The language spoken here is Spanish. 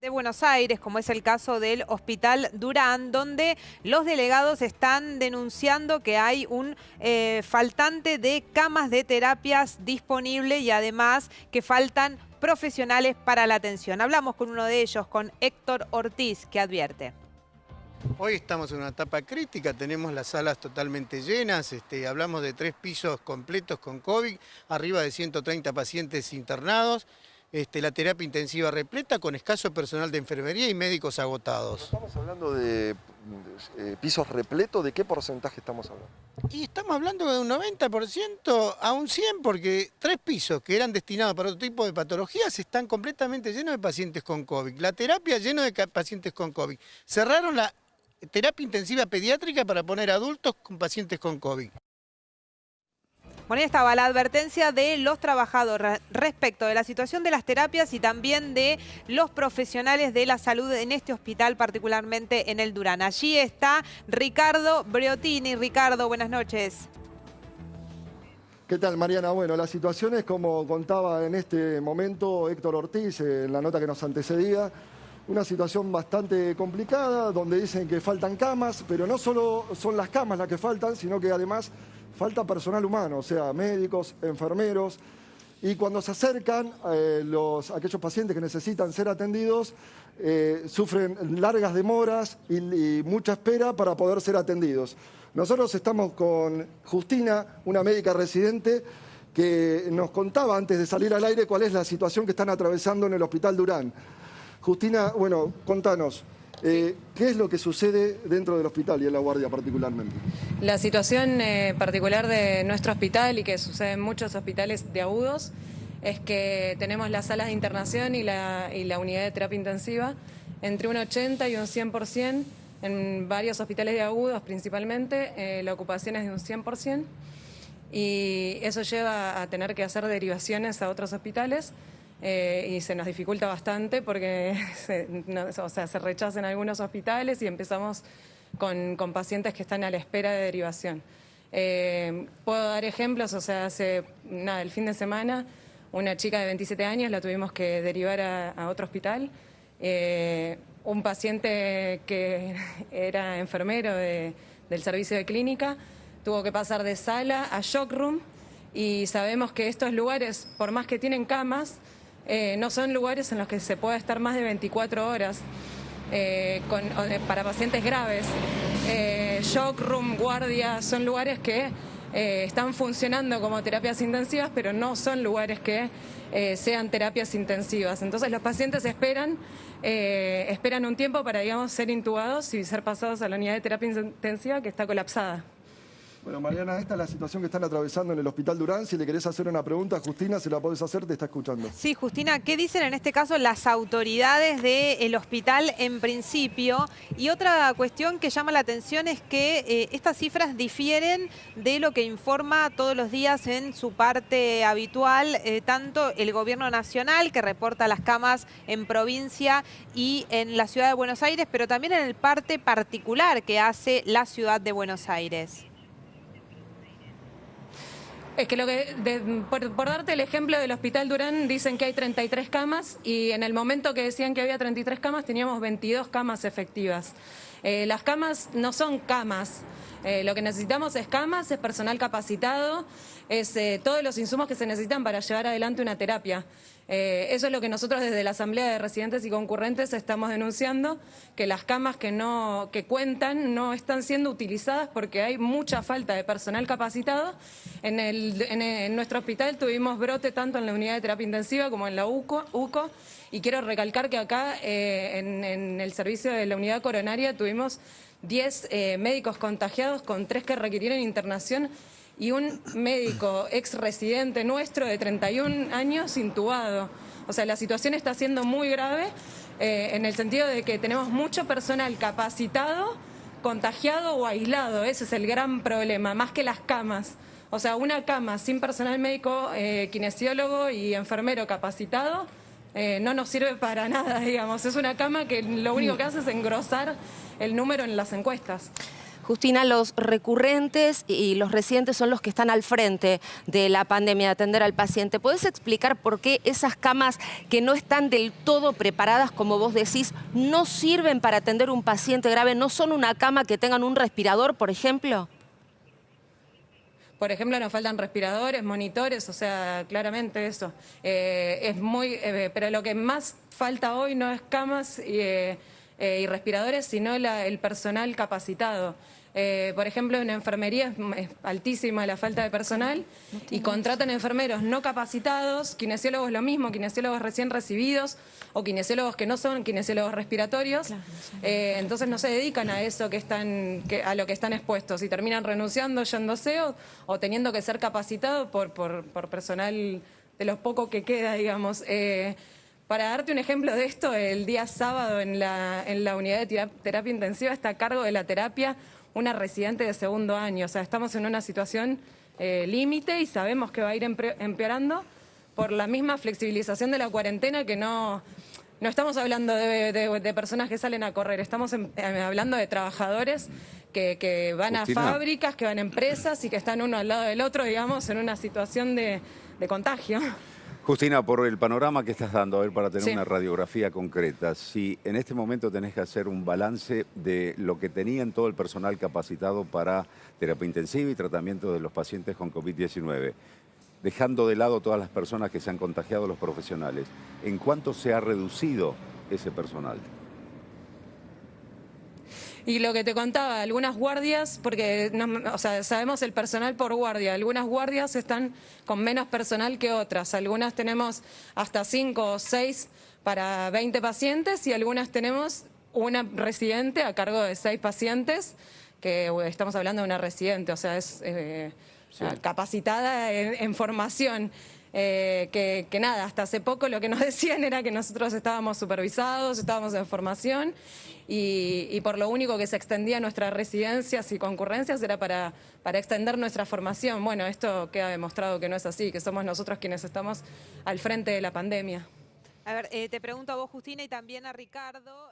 de Buenos Aires, como es el caso del Hospital Durán, donde los delegados están denunciando que hay un faltante de camas de terapias disponibles y además que faltan profesionales para la atención. Hablamos con uno de ellos, con Héctor Ortiz, que advierte. Hoy estamos en una etapa crítica, tenemos las salas totalmente llenas, hablamos de 3 pisos completos con COVID, arriba de 130 pacientes internados, la terapia intensiva repleta con escaso personal de enfermería y médicos agotados. Estamos hablando de pisos repletos, ¿de qué porcentaje estamos hablando? Y estamos hablando de un 90% a un 100%, porque 3 pisos que eran destinados para otro tipo de patologías están completamente llenos de pacientes con COVID. La terapia lleno de pacientes con COVID. Cerraron la terapia intensiva pediátrica para poner adultos con pacientes con COVID. Bueno, ahí estaba la advertencia de los trabajadores respecto de la situación de las terapias y también de los profesionales de la salud en este hospital, particularmente en el Durán. Allí está Ricardo Briotini. Ricardo, buenas noches. ¿Qué tal, Mariana? Bueno, la situación es como contaba en este momento Héctor Ortiz en la nota que nos antecedía. Una situación bastante complicada, donde dicen que faltan camas, pero no solo son las camas las que faltan, sino que además falta personal humano, o sea, médicos, enfermeros. Y cuando se acercan aquellos pacientes que necesitan ser atendidos, sufren largas demoras y mucha espera para poder ser atendidos. Nosotros estamos con Justina, una médica residente, que nos contaba antes de salir al aire cuál es la situación que están atravesando en el Hospital Durán. Justina, bueno, contanos, ¿qué es lo que sucede dentro del hospital y en la guardia particularmente? La situación particular de nuestro hospital y que sucede en muchos hospitales de agudos es que tenemos las salas de internación y la unidad de terapia intensiva entre un 80 y un 100%, en varios hospitales de agudos principalmente, la ocupación es de un 100%, y eso lleva a tener que hacer derivaciones a otros hospitales. Y se nos dificulta bastante porque se rechazan algunos hospitales y empezamos con pacientes que están a la espera de derivación. Puedo dar ejemplos, el fin de semana una chica de 27 años la tuvimos que derivar a otro hospital. Un paciente que era enfermero del servicio de clínica tuvo que pasar de sala a shock room, y sabemos que estos lugares, por más que tienen camas, no son lugares en los que se pueda estar más de 24 horas para pacientes graves. Shock room, guardia, son lugares que están funcionando como terapias intensivas, pero no son lugares que sean terapias intensivas. Entonces los pacientes esperan un tiempo para, digamos, ser intubados y ser pasados a la unidad de terapia intensiva, que está colapsada. Bueno, Mariana, esta es la situación que están atravesando en el Hospital Durán. Si le querés hacer una pregunta a Justina, se la podés hacer, te está escuchando. Sí, Justina, ¿qué dicen en este caso las autoridades del hospital en principio? Y otra cuestión que llama la atención es que estas cifras difieren de lo que informa todos los días en su parte habitual, tanto el gobierno nacional, que reporta las camas en provincia y en la ciudad de Buenos Aires, pero también en el parte particular que hace la ciudad de Buenos Aires. Es que por darte el ejemplo del Hospital Durán, dicen que hay 33 camas y en el momento que decían que había 33 camas teníamos 22 camas efectivas. Las camas no son camas, lo que necesitamos es camas, es personal capacitado, es todos los insumos que se necesitan para llevar adelante una terapia. Eso es lo que nosotros desde la Asamblea de Residentes y Concurrentes estamos denunciando, que las camas que cuentan no están siendo utilizadas porque hay mucha falta de personal capacitado. En nuestro hospital tuvimos brote tanto en la unidad de terapia intensiva como en la UCO, y quiero recalcar que acá en el servicio de la unidad coronaria tuvimos 10 médicos contagiados, con 3 que requirieron internación, y un médico ex residente nuestro de 31 años intubado. O sea, la situación está siendo muy grave en el sentido de que tenemos mucho personal capacitado, contagiado o aislado. Ese es el gran problema, más que las camas. O sea, una cama sin personal médico, kinesiólogo y enfermero capacitado no nos sirve para nada, digamos. Es una cama que lo único que hace es engrosar el número en las encuestas. Justina, los recurrentes y los residentes son los que están al frente de la pandemia, de atender al paciente. ¿Podés explicar por qué esas camas que no están del todo preparadas, como vos decís, no sirven para atender un paciente grave? ¿No son una cama que tengan un respirador, por ejemplo? Por ejemplo, nos faltan respiradores, monitores, o sea, claramente eso. Pero lo que más falta hoy no es camas y respiradores, sino el personal capacitado. Por ejemplo, en enfermería es altísima la falta de personal y contratan enfermeros no capacitados, kinesiólogos lo mismo, kinesiólogos recién recibidos o kinesiólogos que no son kinesiólogos respiratorios. Entonces no se dedican a eso a lo que están expuestos y terminan renunciando, yéndose o teniendo que ser capacitados por personal de los pocos que queda, digamos. Para darte un ejemplo de esto, el día sábado en la unidad de terapia intensiva está a cargo de la terapia una residente de segundo año. O sea, estamos en una situación límite y sabemos que va a ir empeorando por la misma flexibilización de la cuarentena, que no estamos hablando de personas que salen a correr, estamos hablando de trabajadores que van Justina, a fábricas, que van a empresas y que están uno al lado del otro, digamos, en una situación de contagio. Justina, por el panorama que estás dando, a ver, para tener Sí. una radiografía concreta, si en este momento tenés que hacer un balance de lo que tenían todo el personal capacitado para terapia intensiva y tratamiento de los pacientes con COVID-19, dejando de lado todas las personas que se han contagiado, los profesionales, ¿en cuánto se ha reducido ese personal? Y lo que te contaba, algunas guardias, porque sabemos el personal por guardia, algunas guardias están con menos personal que otras, algunas tenemos hasta 5 o 6 para 20 pacientes y algunas tenemos una residente a cargo de 6 pacientes, que estamos hablando de una residente, o sea, es capacitada en formación. Que nada, hasta hace poco lo que nos decían era que nosotros estábamos supervisados, estábamos en formación y por lo único que se extendía nuestras residencias y concurrencias era para extender nuestra formación. Bueno, esto queda demostrado que no es así, que somos nosotros quienes estamos al frente de la pandemia. A ver, te pregunto a vos, Justina, y también a Ricardo.